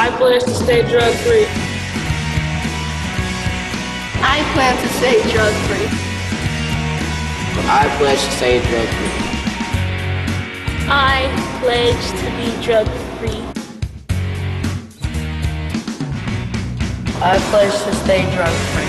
I pledge to stay drug free. I plan to stay drug free. I pledge to stay drug free. I pledge to be drug free. I pledge to stay drug free.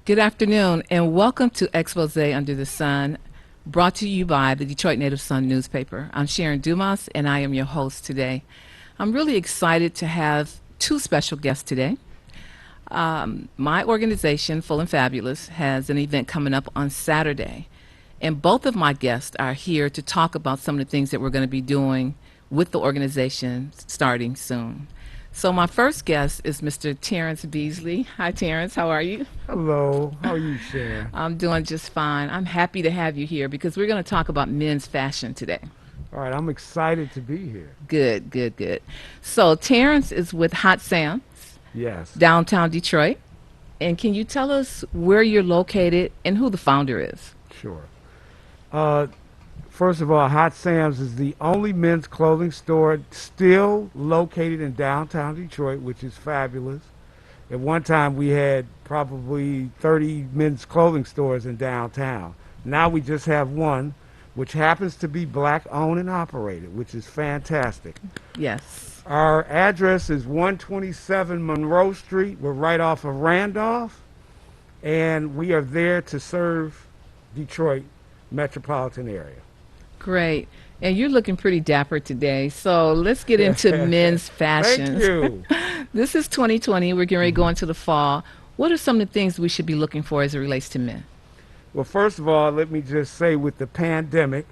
Good afternoon and welcome to Expose Under the Sun, brought to you by the Detroit Native Sun newspaper. I'm Sharon Dumas and I am your host today. I'm really excited to have two special guests today. My organization, Full and Fabulous, has an event coming up on Saturday, and both of my guests are here to talk about some of the things that we're going to be doing with the organization starting soon. So my first guest is Mr. Terrence Beasley. Hi, Terrence. How are you? Hello. How are you, Sharon? I'm doing just fine. I'm happy to have you here because we're going to talk about men's fashion today. All right. I'm excited to be here. Good, good, good. So Terrence is with Hot Sam's, Yes. downtown Detroit. And can you tell us where you're located and who the founder is? Sure. First of all, Hot Sam's is the only men's clothing store still located in downtown Detroit, which is fabulous. At one time, we had probably 30 men's clothing stores in downtown. Now we just have one, which happens to be black-owned and operated, which is fantastic. Yes. Our address is 127 Monroe Street. We're right off of Randolph, and we are there to serve Detroit metropolitan area. Great. And you're looking pretty dapper today. So let's get into men's fashion. Thank you. This is 2020. We're getting ready to go into the fall. What are some of the things we should be looking for as it relates to men? Well, first of all, let me just say with the pandemic,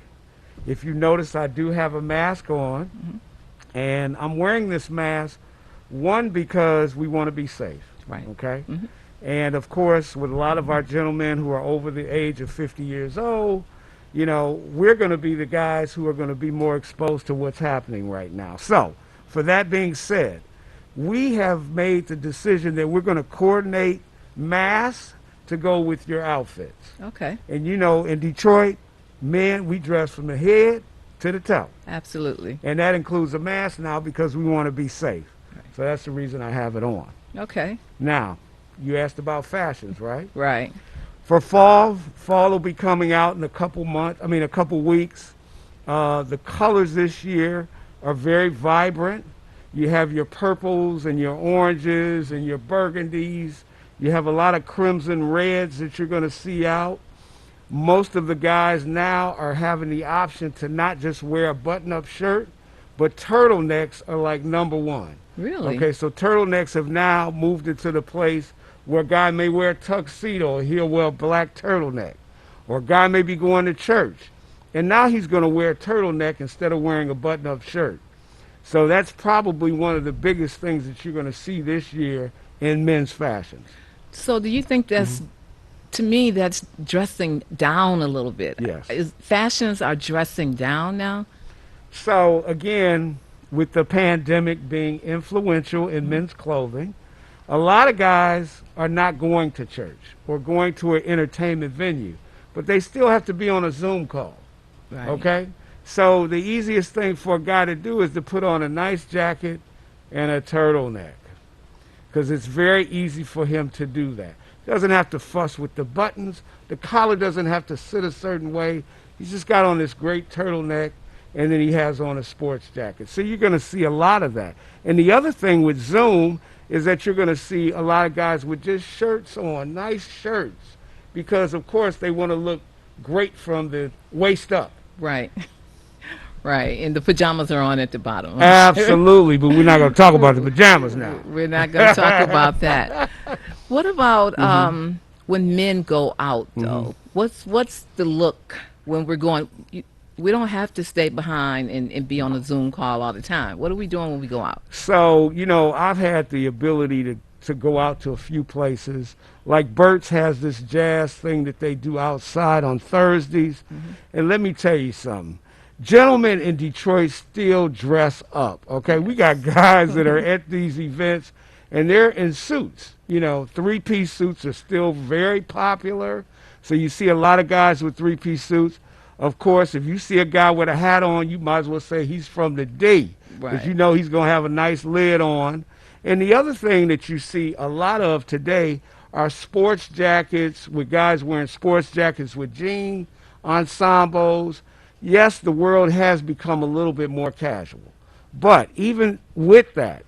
if you notice, I do have a mask on, and I'm wearing this mask, one, because we want to be safe. Right. Okay? And of course, with a lot of our gentlemen who are over the age of 50 years old, you know, we're going to be the guys who are going to be more exposed to what's happening right now. So, for that being said, we have made the decision that we're going to coordinate masks to go with your outfits. Okay. And you know, in Detroit, men, we dress from the head to the toe. Absolutely. And that includes a mask now because we want to be safe. Right. So that's the reason I have it on. Okay. Now, you asked about fashions, right? Right. For fall will be coming out in a couple weeks. The colors this year are very vibrant. You have your purples and your oranges and your burgundies. You have a lot of crimson reds that you're going to see out. Most of the guys now are having the option to not just wear a button-up shirt, but turtlenecks are like number one. Really? Okay, so turtlenecks have now moved into the place where a guy may wear a tuxedo, or he'll wear a black turtleneck. Or a guy may be going to church, and now he's going to wear a turtleneck instead of wearing a button-up shirt. So that's probably one of the biggest things that you're going to see this year in men's fashions. So do you think that's, to me, that's dressing down a little bit? Yes. Fashions are dressing down now? So again, with the pandemic being influential in men's clothing, a lot of guys are not going to church or going to an entertainment venue, but they still have to be on a Zoom call. Right. Okay? So the easiest thing for a guy to do is to put on a nice jacket and a turtleneck, because it's very easy for him to do that. Doesn't have to fuss with the buttons. The collar doesn't have to sit a certain way. He's just got on this great turtleneck, and then he has on a sports jacket. So you're going to see a lot of that. And the other thing with Zoom is that you're going to see a lot of guys with just shirts on, nice shirts, because, of course, they want to look great from the waist up. Right. Right. And the pajamas are on at the bottom. Absolutely, but we're not going to talk about the pajamas now. We're not going to talk about that. What about when men go out, though? What's the look when we're going? we don't have to stay behind and be on a Zoom call all the time. What are we doing when we go out? So, I've had the ability to go out to a few places. Like Burt's has this jazz thing that they do outside on Thursdays. And let me tell you something. Gentlemen in Detroit still dress up, okay? We got guys that are at these events, and they're in suits. Three-piece suits are still very popular. So you see a lot of guys with three-piece suits. Of course, if you see a guy with a hat on, you might as well say he's from the D, because Right. he's going to have a nice lid on. And the other thing that you see a lot of today are sports jackets, with guys wearing sports jackets with jean ensembles. Yes, the world has become a little bit more casual. But even with that,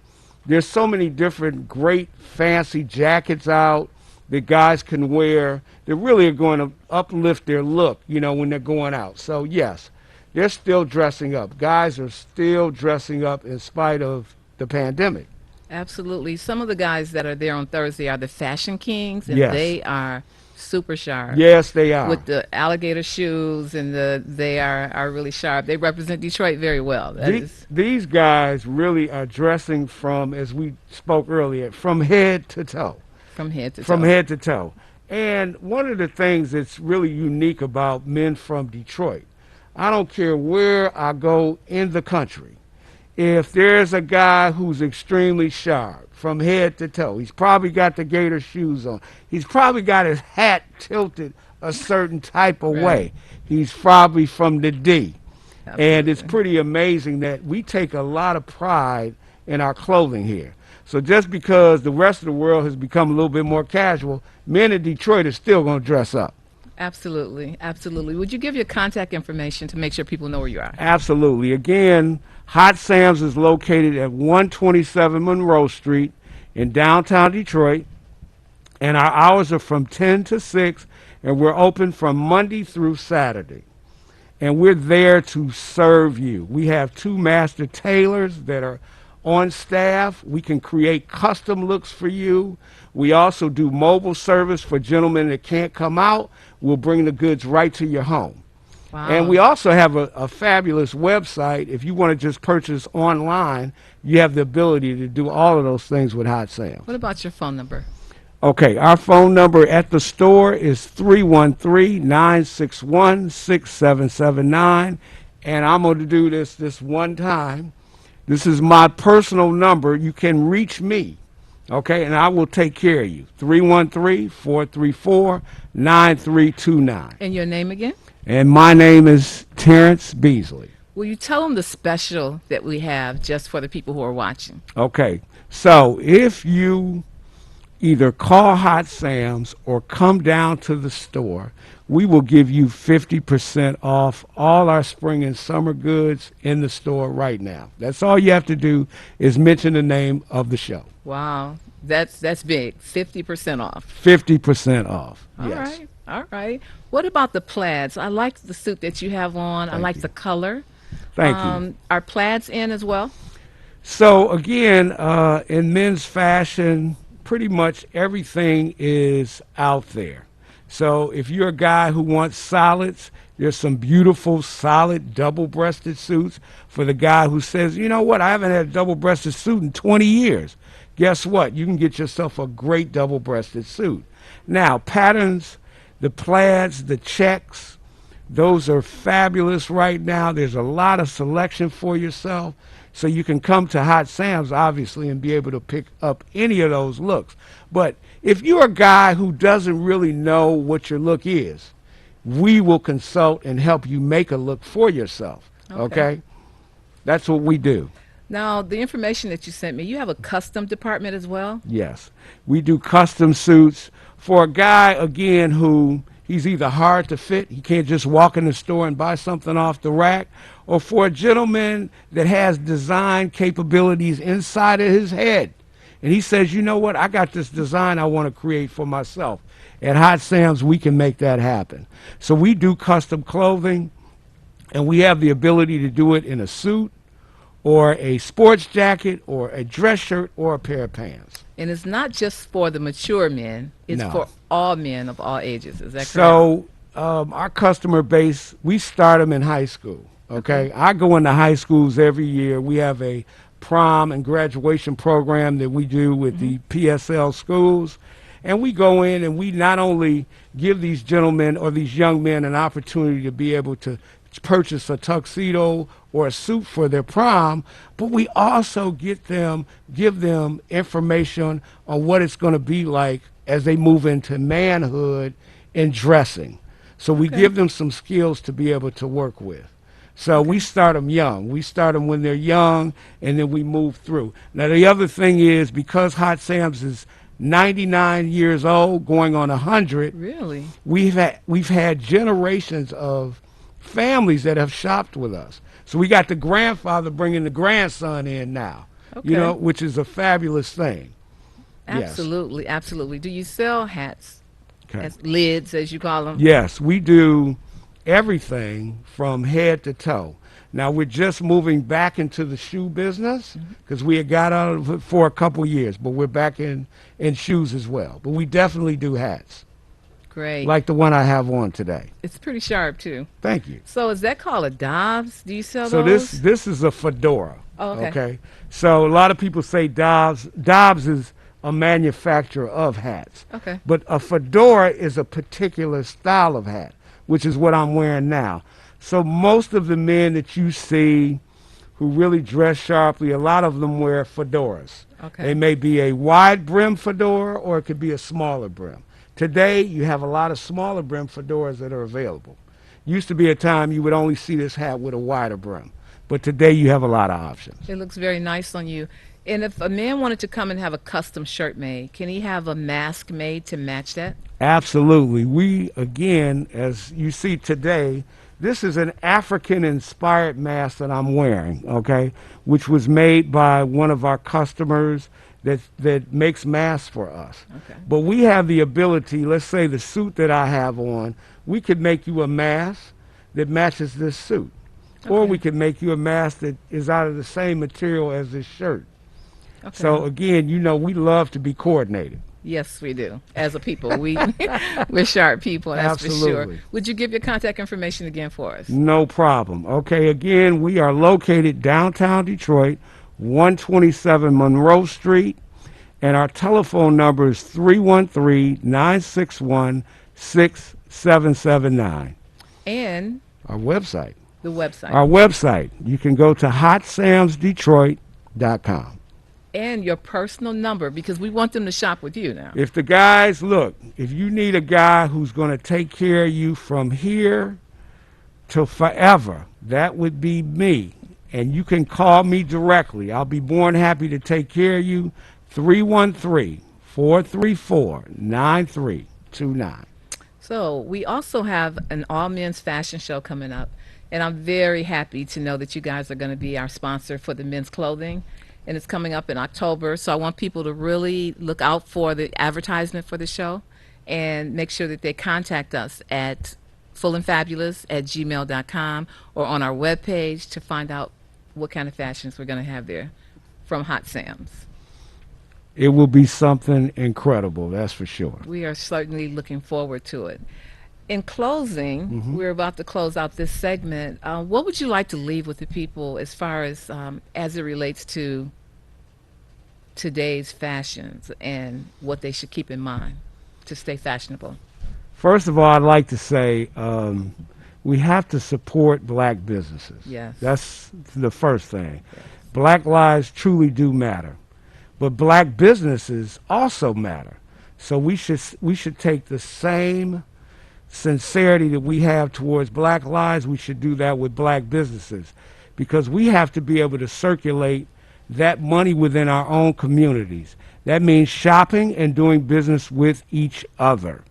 there's so many different great fancy jackets out that guys can wear that really are going to uplift their look, when they're going out. So yes, they're still dressing up. Guys are still dressing up in spite of the pandemic. Absolutely. Some of the guys that are there on Thursday are the Fashion Kings, and Yes. they are super sharp. Yes, they are. With the alligator shoes, and they are really sharp. They represent Detroit very well. That is These guys really are dressing from, as we spoke earlier, from head to toe. from head to From toe. head to toe. And one of the things that's really unique about men from Detroit, I don't care where I go in the country, if there's a guy who's extremely sharp from head to toe, he's probably got the gator shoes on, he's probably got his hat tilted a certain type of Right. way, he's probably from the D. And it's Absolutely. pretty amazing that we take a lot of pride in our clothing here. So just because the rest of the world has become a little bit more casual, men in Detroit are still going to dress up. Absolutely. Absolutely. Would you give your contact information to make sure people know where you are? Absolutely. Again, Hot Sam's is located at 127 Monroe Street in downtown Detroit. And our hours are from 10 to 6, and we're open from Monday through Saturday. And we're there to serve you. We have 2 master tailors that are on staff. We can create custom looks for you. We also do mobile service for gentlemen that can't come out. We'll bring the goods right to your home. Wow. And we also have a fabulous website. If you want to just purchase online, you have the ability to do all of those things with Hot Sam's. What about your phone number? Okay, our phone number at the store is 313-961-6779. And I'm going to do this one time. This is my personal number. You can reach me, okay, and I will take care of you. 313-434-9329. And your name again? And my name is Terrence Beasley. Will you tell them the special that we have just for the people who are watching? Okay, so if you either call Hot Sam's or come down to the store, we will give you 50% off all our spring and summer goods in the store right now. That's all you have to do is mention the name of the show. Wow. That's big. 50% off. 50% off. All Yes. right. All right. What about the plaids? I like the suit that you have on. I Thank like you. the color. Thank you. Are plaids in as well? So again, in men's fashion, pretty much everything is out there. So if you're a guy who wants solids, there's some beautiful solid double-breasted suits. For the guy who says, you know what, I haven't had a double-breasted suit in 20 years. Guess what? You can get yourself a great double-breasted suit. Now, patterns, the plaids, the checks, those are fabulous right now. There's a lot of selection for yourself. So you can come to Hot Sam's, obviously, and be able to pick up any of those looks. But if you're a guy who doesn't really know what your look is, we will consult and help you make a look for yourself. Okay? That's what we do. Now, the information that you sent me, you have a custom department as well? Yes. We do custom suits for a guy, again, who he's either hard to fit, he can't just walk in the store and buy something off the rack, or for a gentleman that has design capabilities inside of his head. And he says, you know what, I got this design I want to create for myself. At Hot Sam's, we can make that happen. So we do custom clothing, and we have the ability to do it in a suit, or a sports jacket, or a dress shirt, or a pair of pants. And it's not just for the mature men, it's No. for all men of all ages. Is that correct? So our customer base, we start them in high school. Okay, I go into high schools every year. We have a prom and graduation program that we do with the PSL schools, and we go in and we not only give these gentlemen or these young men an opportunity to be able to purchase a tuxedo or a suit for their prom, but we also give them information on what it's going to be like as they move into manhood and dressing. So we give them some skills to be able to work with. So we start them young. We start them when they're young, and then we move through. Now, the other thing is, because Hot Sam's is 99 years old, going on 100, Really? we've had generations of families that have shopped with us. So we got the grandfather bringing the grandson in now, you know, Okay. which is a fabulous thing. Yes. Absolutely, absolutely. Do you sell hats, Okay. as lids, as you call them? Yes, we do everything from head to toe. Now we're just moving back into the shoe business because we had got out of it for a couple years, but we're back in shoes as well. But we definitely do hats, Great. like the one I have on today. It's pretty sharp too. Thank you. So is that called a Dobbs? Do you sell So those? this is a fedora. Oh, okay. So a lot of people say Dobbs. Dobbs is a manufacturer of hats. Okay. But a fedora is a particular style of hat, which is what I'm wearing now. So most of the men that you see who really dress sharply, a lot of them wear fedoras. Okay. They may be a wide brim fedora or it could be a smaller brim. Today, you have a lot of smaller brim fedoras that are available. Used to be a time you would only see this hat with a wider brim. But today, you have a lot of options. It looks very nice on you. And if a man wanted to come and have a custom shirt made, can he have a mask made to match that? Absolutely. We, again, as you see today, this is an African-inspired mask that I'm wearing, okay, which was made by one of our customers that makes masks for us. Okay. But we have the ability, let's say the suit that I have on, we could make you a mask that matches this suit. Or Okay. we could make you a mask that is out of the same material as this shirt. Okay. So again, you know, we love to be coordinated. Yes, we do. As a people, we're sharp people, that's for Absolutely. sure. Would you give your contact information again for us? No problem. Okay, again, we are located downtown Detroit, 127 Monroe Street, and our telephone number is 313-961-6779. And Our website. the website. Our website, you can go to hotsamsdetroit.com. And your personal number, because we want them to shop with you now. If the guys, look, if you need a guy who's going to take care of you from here to forever, that would be me. And you can call me directly. I'll be more than happy to take care of you. 313-434-9329. So we also have an all men's fashion show coming up, and I'm very happy to know that you guys are going to be our sponsor for the men's clothing, and it's coming up in October. So I want people to really look out for the advertisement for the show and make sure that they contact us at fullandfabulous@gmail.com or on our webpage to find out what kind of fashions we're going to have there from Hot Sam's. It will be something incredible, that's for sure. We are certainly looking forward to it. In closing, we're about to close out this segment. What would you like to leave with the people as far as it relates to today's fashions and what they should keep in mind to stay fashionable? First of all, I'd like to say we have to support black businesses. Yes. That's the first thing. Black lives truly do matter. But black businesses also matter. So we should take the same sincerity that we have towards black lives, we should do that with black businesses, because we have to be able to circulate that money within our own communities. That means shopping and doing business with each other.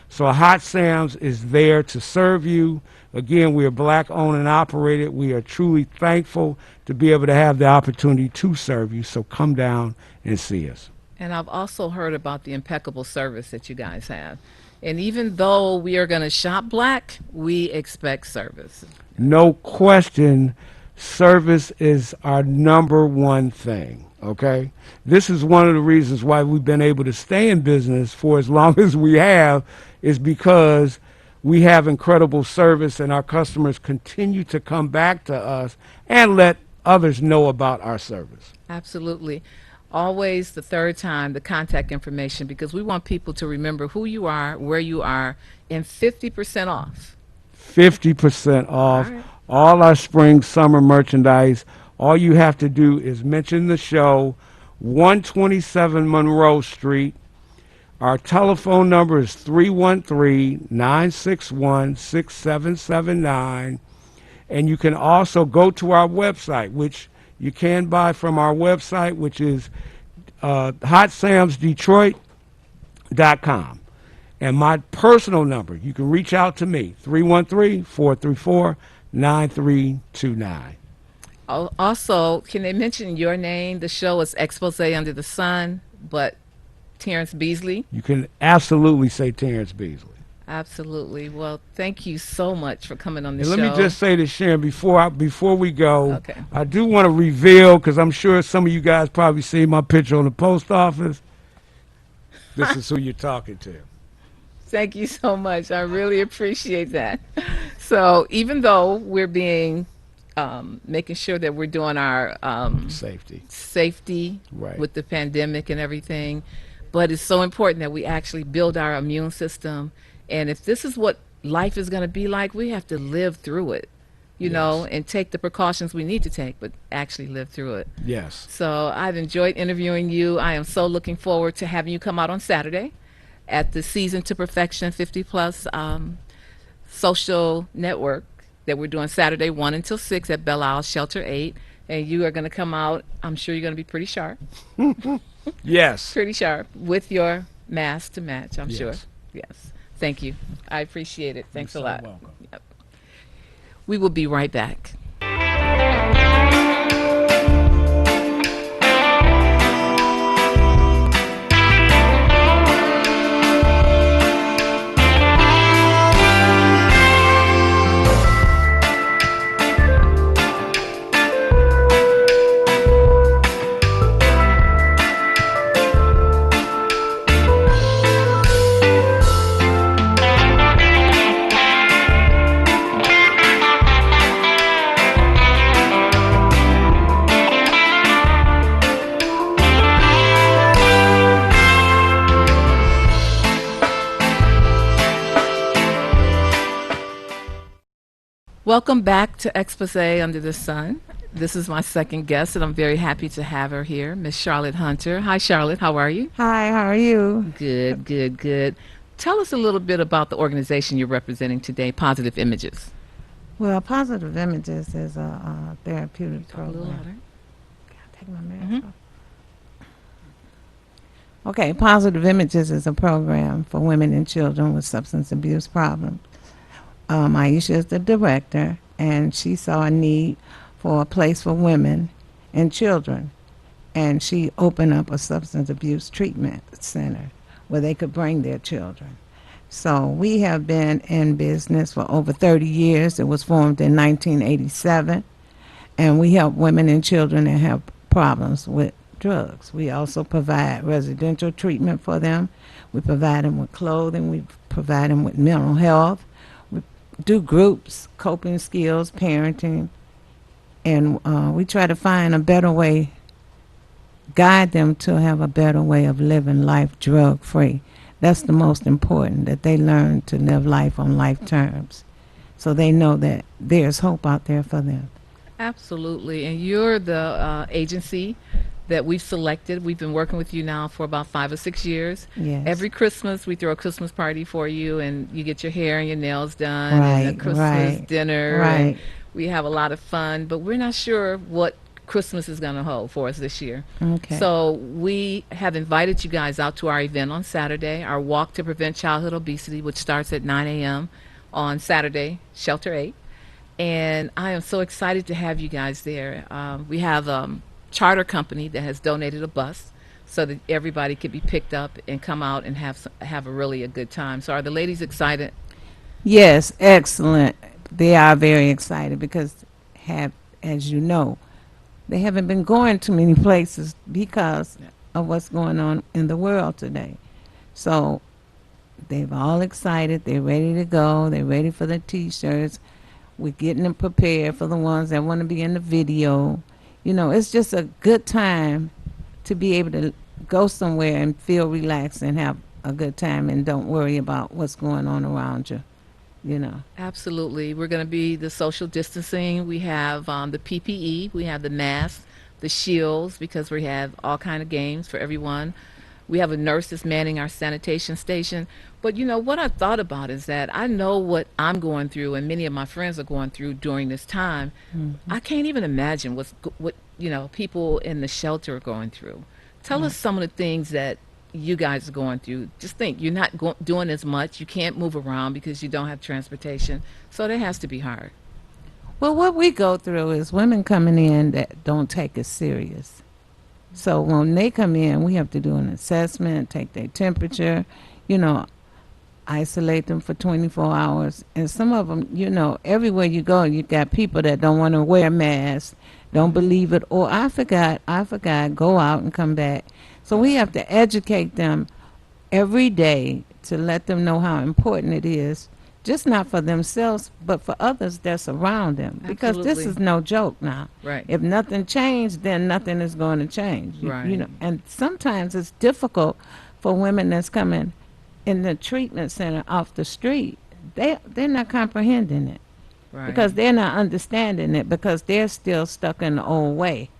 So Hot Sam's is there to serve you. Again, we are black owned and operated. We are truly thankful to be able to have the opportunity to serve you. So come down and see us. And I've also heard about the impeccable service that you guys have. And even though we are going to shop black, we expect service. No question, service is our number one thing, okay? This is one of the reasons why we've been able to stay in business for as long as we have, is because we have incredible service, and our customers continue to come back to us and let others know about our service. Absolutely. Always the third time, the contact information, because we want people to remember who you are, where you are, and 50% off. 50% off right. all our spring, summer merchandise. All you have to do is mention the show, 127 Monroe Street. Our telephone number is 313-961-6779. And you can also go to our website, which you can buy from our website, which is HotSamsDetroit.com. And my personal number, you can reach out to me, 313-434-9329. Also, can they mention your name? The show is Expose Under the Sun, but Terrence Beasley? You can absolutely say Terrence Beasley. Absolutely. Well, thank you so much for coming on the And show. let me just say to Sharon, before we go, Okay. I do want to reveal, because I'm sure some of you guys probably see my picture on the post office. This is who you're talking to. Thank you so much. I really appreciate that. So even though we're being, making sure that we're doing our safety Right. with the pandemic and everything, but it's so important that we actually build our immune system. And if this is what life is going to be like, we have to live through it, you know, and take the precautions we need to take, but actually live through it. Yes. So I've enjoyed interviewing you. I am so looking forward to having you come out on Saturday at the Season to Perfection 50 Plus social network that we're doing Saturday 1 until 6 at Belle Isle Shelter 8. And you are going to come out, I'm sure you're going to be pretty sharp. Yes. Pretty sharp with your mask to match, I'm sure. Yes. Yes. Thank you. I appreciate it. Thanks You're a so lot. welcome. Yep. We will be right back. Welcome back to Expose Under the Sun. This is my second guest, and I'm very happy to have her here, Miss Charlotte Hunter. Hi, Charlotte. How are you? Hi, how are you? Good, good, good. Tell us a little bit about the organization you're representing today, Positive Images. Well, Positive Images is a therapeutic A little program. louder. Can I take my mask off? Okay, Positive Images is a program for women and children with substance abuse problems. Aisha is the director, and she saw a need for a place for women and children, and she opened up a substance abuse treatment center where they could bring their children. So we have been in business for over 30 years. It was formed in 1987, and we help women and children that have problems with drugs. We also provide residential treatment for them. We provide them with clothing. We provide them with mental health. We do groups, coping skills, parenting, and we try to find a better way, guide them to have a better way of living life drug-free. That's the most important, that they learn to live life on life terms, so they know that there's hope out there for them. Absolutely. And you're the agency that we've selected. We've been working with you now for about 5 or 6 years. Yes. Every Christmas, we throw a Christmas party for you, and you get your hair and your nails done, and Right, a Christmas right, dinner. right. And we have a lot of fun, but we're not sure what Christmas is going to hold for us this year. Okay. So we have invited you guys out to our event on Saturday, our Walk to Prevent Childhood Obesity, which starts at 9 a.m. on Saturday, Shelter 8. And I am so excited to have you guys there. We have charter company that has donated a bus so that everybody could be picked up and come out and have a good time. So are the ladies excited? Yes, excellent. They are very excited because, as you know, they haven't been going to many places because of what's going on in the world today. So They've all excited. They're ready to go. They're ready for the T-shirts. We're getting them prepared for the ones that want to be in the video. You know, it's just a good time to be able to go somewhere and feel relaxed and have a good time and don't worry about what's going on around you, you know. Absolutely. We're going to be the social distancing. We have the PPE. We have the masks, the shields, because we have all kind of games for everyone. We have a nurse that's manning our sanitation station. But, you know, what I thought about is that I know what I'm going through and many of my friends are going through during this time. I can't even imagine what, you know, people in the shelter are going through. Tell us some of the things that you guys are going through. Just think, you're not doing as much. You can't move around because you don't have transportation. So that has to be hard. Well, what we go through is women coming in that don't take it serious. So when they come in, we have to do an assessment, take their temperature, you know, isolate them for 24 hours. And some of them, you know, everywhere you go, you got people that don't want to wear masks, don't believe it, or I forgot, go out and come back. So we have to educate them every day to let them know how important it is, just not for themselves, but for others that's around them. Because this Absolutely. is no joke now. Right. If nothing changed, then nothing is going to change. You Right. know, and sometimes it's difficult for women that's coming in the treatment center off the street. They're not comprehending it Right. because they're not understanding it because they're still stuck in the old way.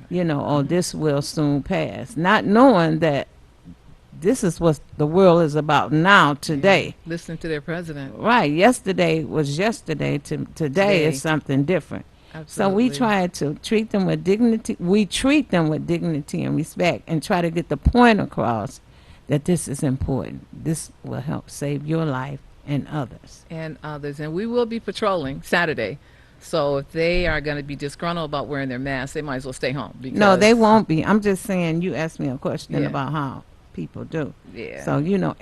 You know, oh, this will soon pass, not knowing that this is what the world is about now, today. Listen to their president. Right. Yesterday was yesterday. Today is something different. So we Absolutely. try to treat them with dignity. We treat them with dignity and respect and try to get the point across that this is important. This will help save your life and others. And others. And we will be patrolling Saturday. So if they are going to be disgruntled about wearing their masks, they might as well stay home. Because, No, they won't be. I'm just saying, you asked me a question Yeah. about how people do. Yeah. So, you know,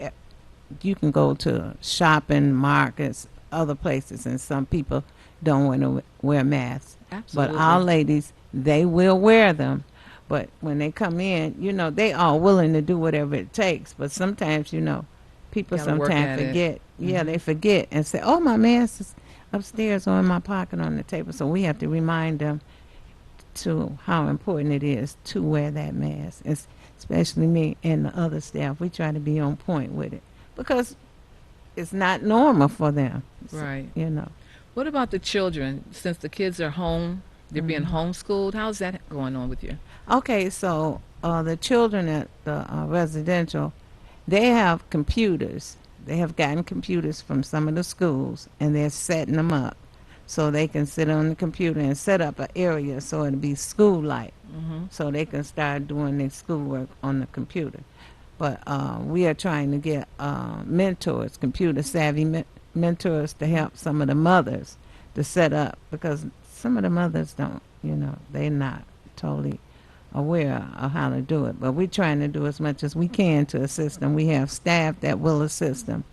you can go to shopping markets, other places, and some people don't want to wear masks. Absolutely. But our ladies, they will wear them. But when they come in, you know, they are willing to do whatever it takes. But sometimes, you know, people Gotta work sometimes at it. forget. Yeah, they forget and say, oh, my mask is upstairs or in my pocket on the table. So we have to remind them to how important it is to wear that mask. It's, especially me and the other staff. We try to be on point with it because it's not normal for them. Right. You know. What about the children? Since the kids are home, they're being Mm-hmm. homeschooled. How's that going on with you? Okay, so the children at the residential, they have computers. They have gotten computers from some of the schools, and they're setting them up so they can sit on the computer and set up an area so it'll be school-like, so they can start doing their schoolwork on the computer. But we are trying to get mentors, computer-savvy mentors to help some of the mothers to set up, because some of the mothers don't, you know, they're not totally aware of how to do it. But we're trying to do as much as we can to assist them. We have staff that will assist them,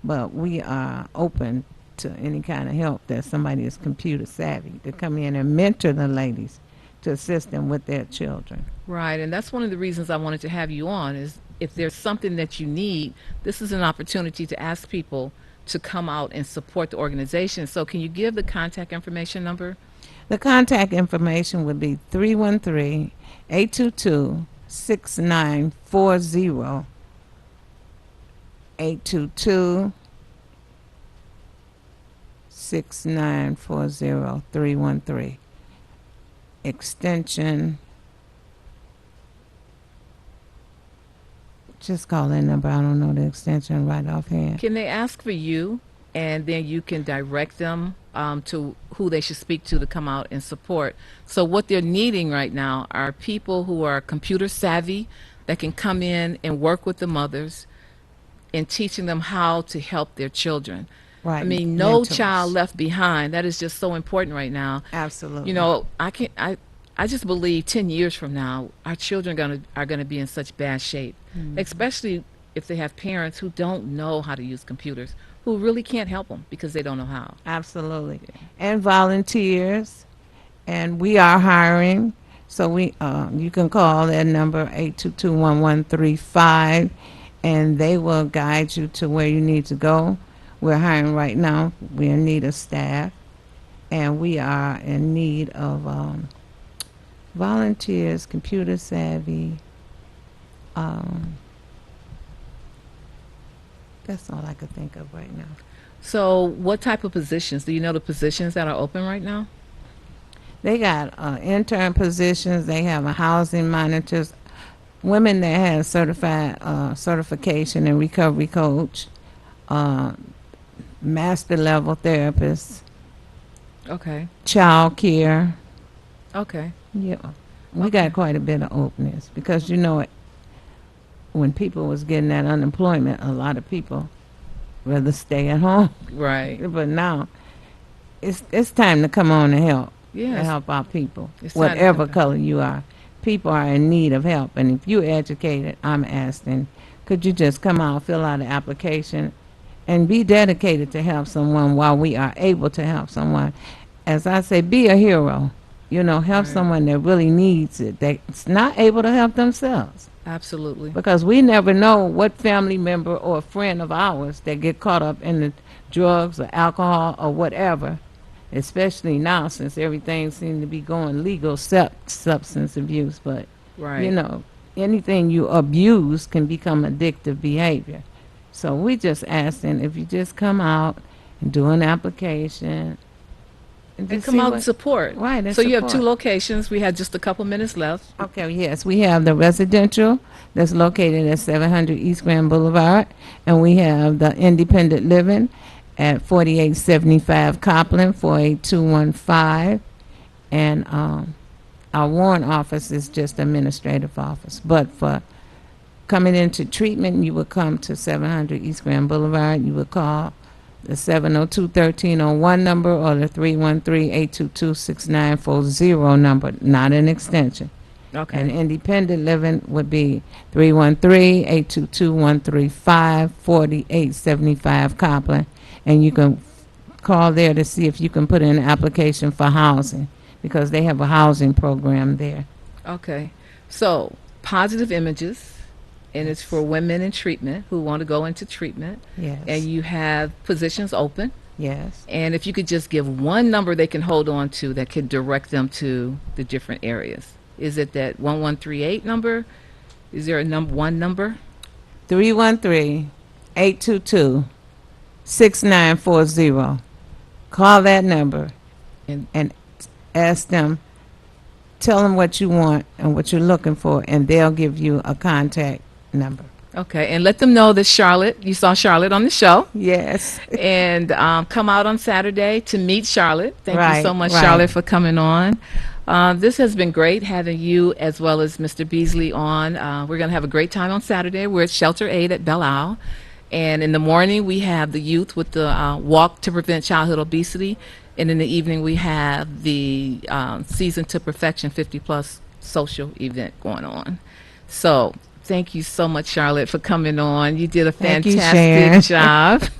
but we are open to any kind of help that somebody is computer savvy to come in and mentor the ladies to assist them with their children. Right, and that's one of the reasons I wanted to have you on is if there's something that you need, this is an opportunity to ask people to come out and support the organization. So can you give the contact information number? The contact information would be 313-822-6940. 822-6940, 313. Extension. Just call that number. I don't know the extension right offhand. Can they ask for you, and then you can direct them to who they should speak to come out and support? So what they're needing right now are people who are computer savvy that can come in and work with the mothers in teaching them how to help their children. Right. I mean, no mentors. child left behind. That is just so important right now. Absolutely. You know, I just believe 10 years from now, our children are gonna be in such bad shape, especially if they have parents who don't know how to use computers, who really can't help them because they don't know how. Absolutely. And volunteers. And we are hiring. So you can call that number 822-1135. and they will guide you to where you need to go. We're hiring right now. We're in need of staff, and we are in need of volunteers, computer savvy. That's all I could think of right now. So, what type of positions? Do you know the positions that are open right now? They got intern positions. They have a housing monitors, women that have certified certification and recovery coach, master level therapists, Okay. child care. Okay. Yeah, we got quite a bit of openings because when people was getting that unemployment, a lot of people rather stay at home. Right. But now, it's time to come on and help. Yes. To help our people, It's time to whatever help. color you are. People are in need of help, and if you're educated, I'm asking, could you just come out, fill out an application, and be dedicated to help someone while we are able to help someone? As I say, be a hero. Help Right. someone that really needs it, that's not able to help themselves. Absolutely. Because we never know what family member or friend of ours that get caught up in the drugs or alcohol or whatever, especially now since everything seems to be going legal except substance abuse. But, Right. anything you abuse can become addictive behavior. So we just asking if you just come out and do an application. And just come see out what- and support. Right, and So you have two support. locations. We had just a couple minutes left. Okay, yes, we have the residential that's located at 700 East Grand Boulevard, and we have the independent living at 4875 Copland, 48215, and our warrant office is just administrative office. But for coming into treatment, you would come to 700 East Grand Boulevard. You would call the 702-1301 number or the 313-822-6940 number, not an extension. Okay. And independent living would be 313-822-135, 4875 Copland. And you can call there to see if you can put in an application for housing, because they have a housing program there. Okay. So, positive images, and it's for women in treatment who want to go into treatment. Yes. And you have positions open. Yes. And if you could just give one number they can hold on to that can direct them to the different areas. Is it that 1138 number? Is there one number? 313-822-6940. Call that number And- and ask them, tell them what you want and what you're looking for, and they'll give you a contact number. Okay. And let them know that you saw Charlotte on the show. Yes. And come out on Saturday to meet Charlotte. Thank you Right, so much, right. Charlotte, for coming on. This has been great having you as well as Mr. Beasley on. We're going to have a great time on Saturday. We're at Shelter Aid at Belle Isle. And in the morning, we have the youth with the Walk to Prevent Childhood Obesity. And in the evening, we have the Season to Perfection 50-plus social event going on. So thank you so much, Charlotte, for coming on. You did a Thank you, fantastic Sharon. job.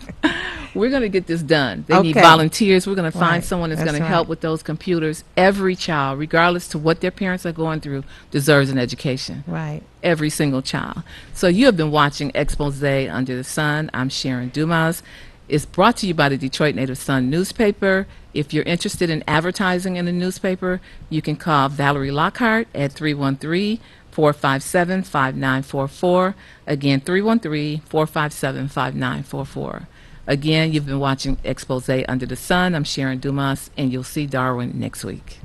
We're going to get this done. They need Okay. volunteers. We're going to find Right. someone that's That's going to right. help with those computers. Every child, regardless to what their parents are going through, deserves an education. Right. Every single child. So you have been watching Expose Under the Sun. I'm Sharon Dumas. It's brought to you by the Detroit Native Sun newspaper. If you're interested in advertising in the newspaper, you can call Valerie Lockhart at 313-457-5944. Again, 313-457-5944. Again, you've been watching Expose Under the Sun. I'm Sharon Dumas, and you'll see Darwin next week.